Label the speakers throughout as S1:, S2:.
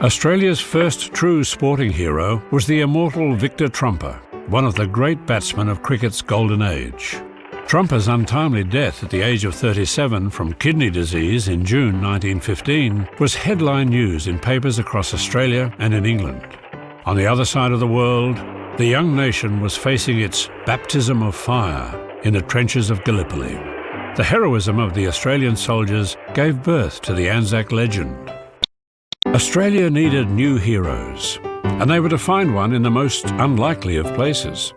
S1: Australia's first true sporting hero was the immortal Victor Trumper, one of the great batsmen of cricket's golden age. Trumper's untimely death at the age of 37 from kidney disease in June 1915 was headline news in papers across Australia and in England. On the other side of the world, the young nation was facing its baptism of fire in the trenches of Gallipoli. The heroism of the Australian soldiers gave birth to the Anzac legend. Australia needed new heroes, and they were to find one in the most unlikely of places.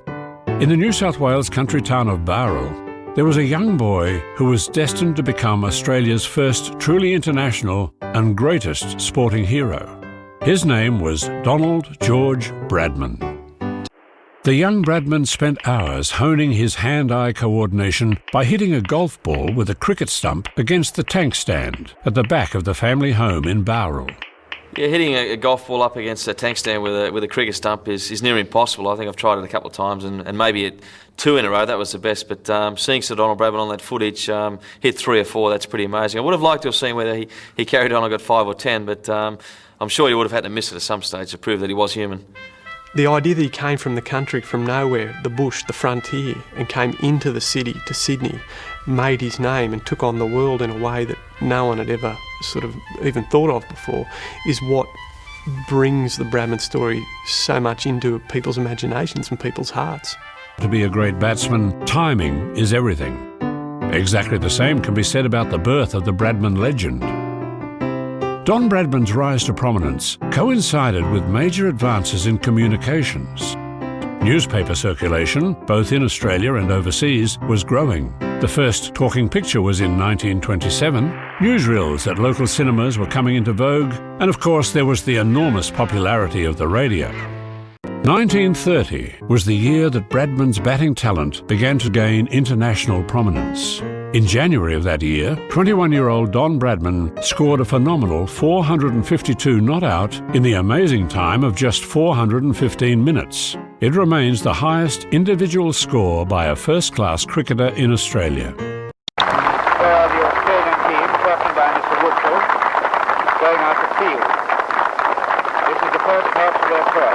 S1: In the New South Wales country town of Bowral, there was a young boy who was destined to become Australia's first truly international and greatest sporting hero. His name was Donald George Bradman. The young Bradman spent hours honing his hand-eye coordination by hitting a golf ball with a cricket stump against the tank stand at the back of the family home in Bowral.
S2: Yeah, hitting a golf ball up against a tank stand with a cricket stump is near impossible. I think I've tried it a couple of times and maybe at 2 in a row, that was the best. But seeing Sir Donald Bradman on that footage hit 3 or 4, that's pretty amazing. I would have liked to have seen whether he carried on and got 5 or 10, but I'm sure he would have had to miss it at some stage to prove that he was human.
S3: The idea that he came from the country, from nowhere, the bush, the frontier, and came into the city, to Sydney, made his name and took on the world in a way that no one had ever sort of even thought of before, is what brings the Bradman story so much into people's imaginations and people's hearts.
S1: To be a great batsman, timing is everything. Exactly the same can be said about the birth of the Bradman legend. Don Bradman's rise to prominence coincided with major advances in communications. Newspaper circulation, both in Australia and overseas, was growing. The first talking picture was in 1927, newsreels at local cinemas were coming into vogue, and of course there was the enormous popularity of the radio. 1930 was the year that Bradman's batting talent began to gain international prominence. In January of that year, 21-year-old Don Bradman scored a phenomenal 452 not out in the amazing time of just 415 minutes. It remains the highest individual score by a first-class cricketer in Australia.
S4: The Australian team, captained by Mr. Woodfield, going out to field. This is the first match of their tour.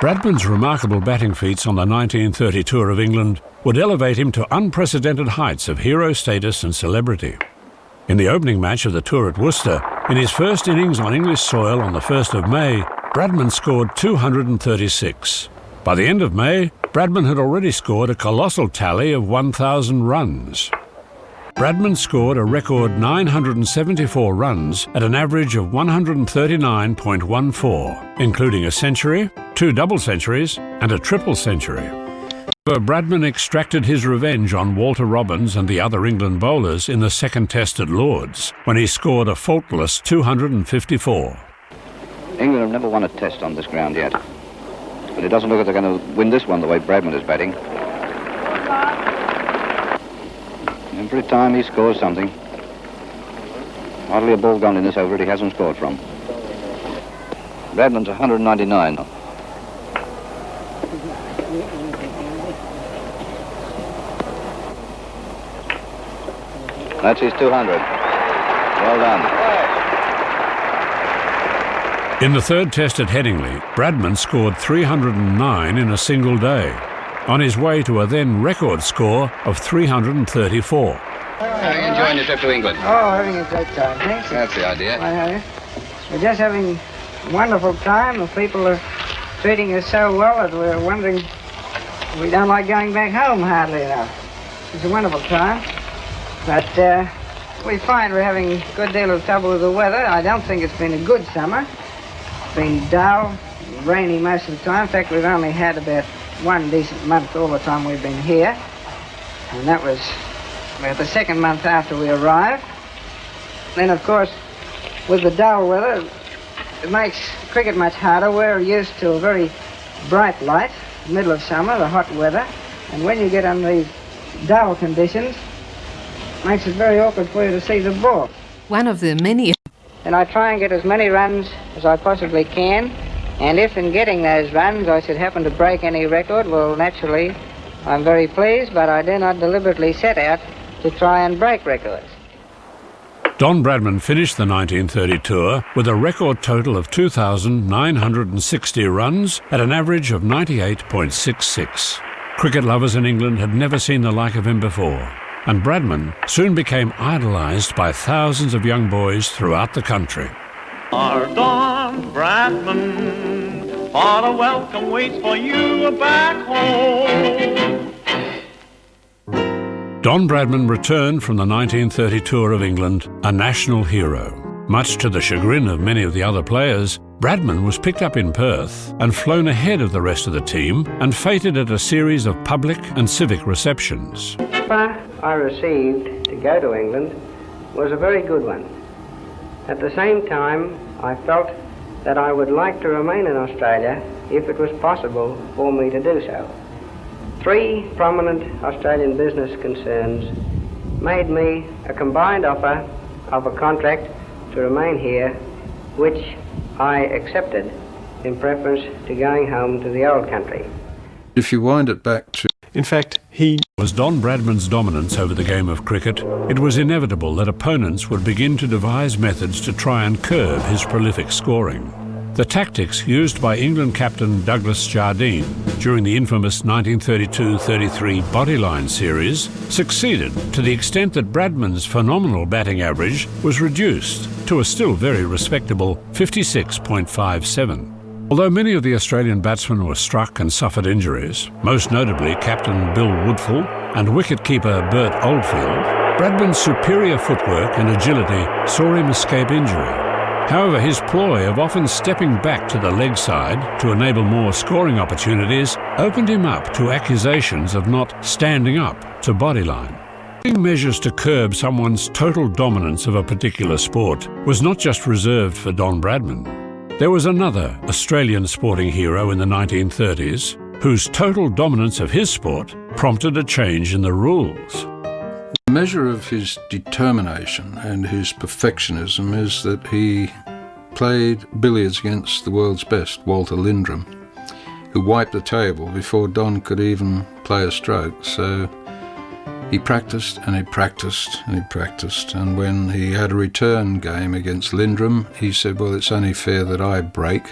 S1: Bradman's remarkable batting feats on the 1930 tour of England would elevate him to unprecedented heights of hero status and celebrity. In the opening match of the tour at Worcester, in his first innings on English soil on the 1st of May, Bradman scored 236. By the end of May, Bradman had already scored a colossal tally of 1,000 runs. Bradman scored a record 974 runs at an average of 139.14, including a century, 2 double centuries and a triple century. But Bradman extracted his revenge on Walter Robbins and the other England bowlers in the second test at Lord's, when he scored a faultless 254.
S5: England have never won a test on this ground yet, but it doesn't look as they're going to win this one the way Bradman is batting. Every time he scores something, hardly a ball gone in this over it he hasn't scored from. Bradman's 199. That's his 200. Well done.
S1: In the third test at Headingley, Bradman scored 309 in a single day, on his way to a then record score of 334.
S5: How are you enjoying your trip to England?
S6: Oh, having a great time, thanks.
S5: That's the idea.
S6: We're just having a wonderful time. The people are treating us so well that we're wondering we don't like going back home hardly enough. It's a wonderful time. But we find we're having a good deal of trouble with the weather. I don't think it's been a good summer. It's been dull, rainy most of the time. In fact, we've only had about 1 decent month all the time we've been here. And that was about the second month after we arrived. Then, of course, with the dull weather, it makes cricket much harder. We're used to a very bright light, middle of summer, the hot weather. And when you get on these dull conditions, it makes it very awkward for you to see the ball.
S7: One of the many.
S6: And I try and get as many runs as I possibly can. And if in getting those runs I should happen to break any record, well, naturally, I'm very pleased, but I do not deliberately set out to try and break records.
S1: Don Bradman finished the 1930 tour with a record total of 2,960 runs at an average of 98.66. Cricket lovers in England had never seen the like of him before, and Bradman soon became idolised by thousands of young boys throughout the country.
S7: Sir Donald Bradman, what a welcome waits for you back home.
S1: Don Bradman returned from the 1930 tour of England a national hero. Much to the chagrin of many of the other players, Bradman was picked up in Perth and flown ahead of the rest of the team and feted at a series of public and civic receptions.
S6: The offer I received to go to England was a very good one. At the same time, I felt that I would like to remain in Australia if it was possible for me to do so. 3 prominent Australian business concerns made me a combined offer of a contract to remain here, which I accepted in preference to going home to the old country.
S8: If you wind it back to...
S3: In fact, he
S1: Was Don Bradman's dominance over the game of cricket, it was inevitable that opponents would begin to devise methods to try and curb his prolific scoring. The tactics used by England captain Douglas Jardine during the infamous 1932-33 Bodyline series succeeded to the extent that Bradman's phenomenal batting average was reduced to a still very respectable 56.57. Although many of the Australian batsmen were struck and suffered injuries, most notably captain Bill Woodfull and wicket-keeper Bert Oldfield, Bradman's superior footwork and agility saw him escape injury. However, his ploy of often stepping back to the leg side to enable more scoring opportunities opened him up to accusations of not standing up to Bodyline. Taking measures to curb someone's total dominance of a particular sport was not just reserved for Don Bradman. There was another Australian sporting hero in the 1930s whose total dominance of his sport prompted a change in the rules.
S8: The measure of his determination and his perfectionism is that he played billiards against the world's best, Walter Lindrum, who wiped the table before Don could even play a stroke. So he practiced and he practiced and he practiced, and when he had a return game against Lindrum, he said, well, it's only fair that I break.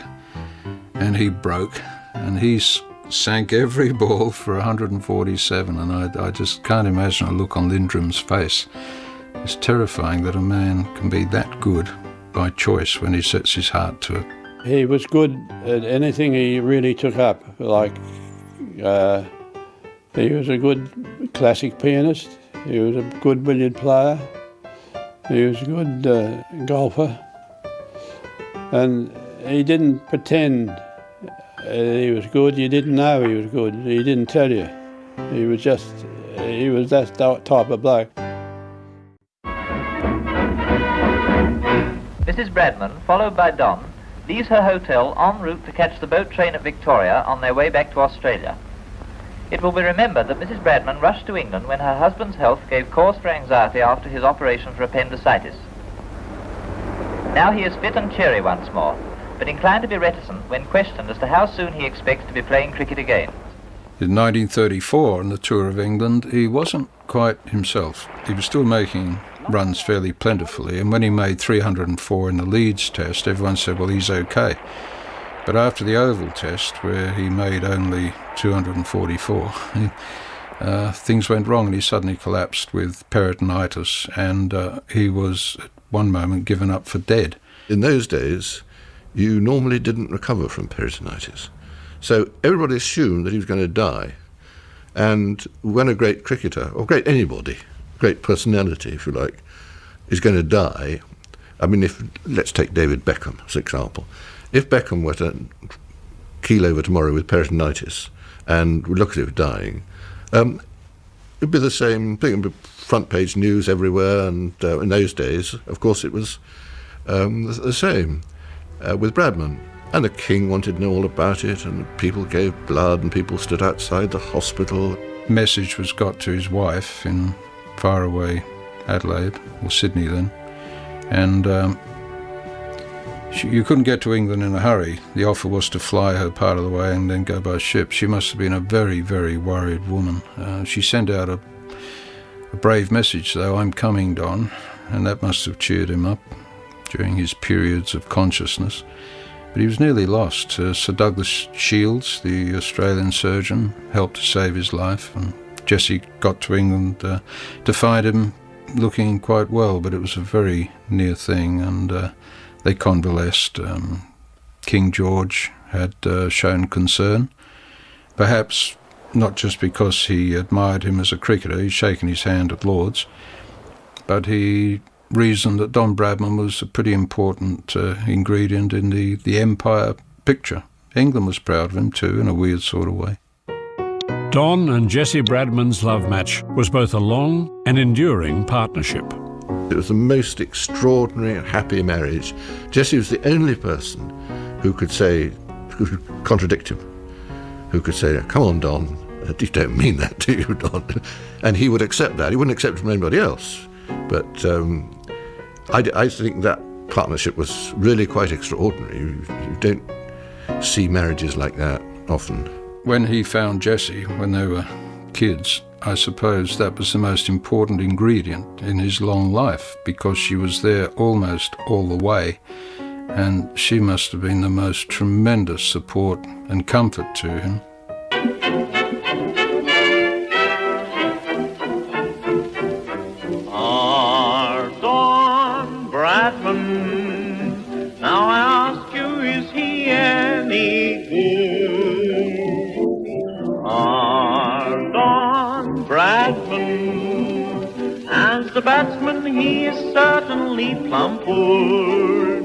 S8: And he broke, and he sank every ball for 147, and I just can't imagine a look on Lindrum's face. It's terrifying that a man can be that good by choice when he sets his heart to it.
S9: He was good at anything he really took up, like he was a good classic pianist, he was a good billiard player, he was a good golfer, and he didn't pretend he was good. You didn't know he was good. He didn't tell you. He was that type of bloke.
S10: Mrs. Bradman, followed by Don, leaves her hotel en route to catch the boat train at Victoria on their way back to Australia. It will be remembered that Mrs. Bradman rushed to England when her husband's health gave cause for anxiety after his operation for appendicitis. Now he is fit and cheery once more, but inclined to be reticent when questioned as to how soon he expects to be playing cricket again.
S8: In 1934, on the tour of England, he wasn't quite himself. He was still making runs fairly plentifully, and when he made 304 in the Leeds test, everyone said, well, he's okay. But after the Oval test, where he made only 244, things went wrong, and he suddenly collapsed with peritonitis, and he was at one moment given up for dead.
S11: In those days, you normally didn't recover from peritonitis. So everybody assumed that he was going to die. And when a great cricketer, or great anybody, great personality, if you like, is going to die, I mean, let's take David Beckham as an example. If Beckham were to keel over tomorrow with peritonitis and we look at him dying, it'd be the same thing. It'd be front page news everywhere, and in those days, of course, it was the same. With Bradman. And the King wanted to know all about it, and people gave blood, and people stood outside the hospital.
S8: Message was got to his wife in faraway Adelaide, or Sydney then, and you couldn't get to England in a hurry. The offer was to fly her part of the way and then go by ship. She must have been a very, very worried woman. She sent out a brave message, though, I'm coming, Don. and that must have cheered him up during his periods of consciousness. But he was nearly lost. Sir Douglas Shields, the Australian surgeon, helped to save his life, and Jessie got to England to find him looking quite well, but it was a very near thing, and they convalesced. King George had shown concern, perhaps not just because he admired him as a cricketer, he'd shaken his hand at Lord's, but he reasoned that Don Bradman was a pretty important ingredient in the empire picture. England was proud of him too, in a weird sort of way.
S1: Don and Jessie Bradman's love match was both a long and enduring partnership.
S11: It was the most extraordinary and happy marriage. Jessie was the only person who could contradict him, who could say, "Come on, Don, you don't mean that, do you, Don?" And he would accept that. He wouldn't accept it from anybody else. But I think that partnership was really quite extraordinary. You don't see marriages like that often.
S8: When he found Jessie, when they were kids, I suppose that was the most important ingredient in his long life, because she was there almost all the way, and she must have been the most tremendous support and comfort to him.
S7: Sir Donald Bradman, now I ask you, is he any good? Sir Donald Bradman, as the batsman he is certainly plump good.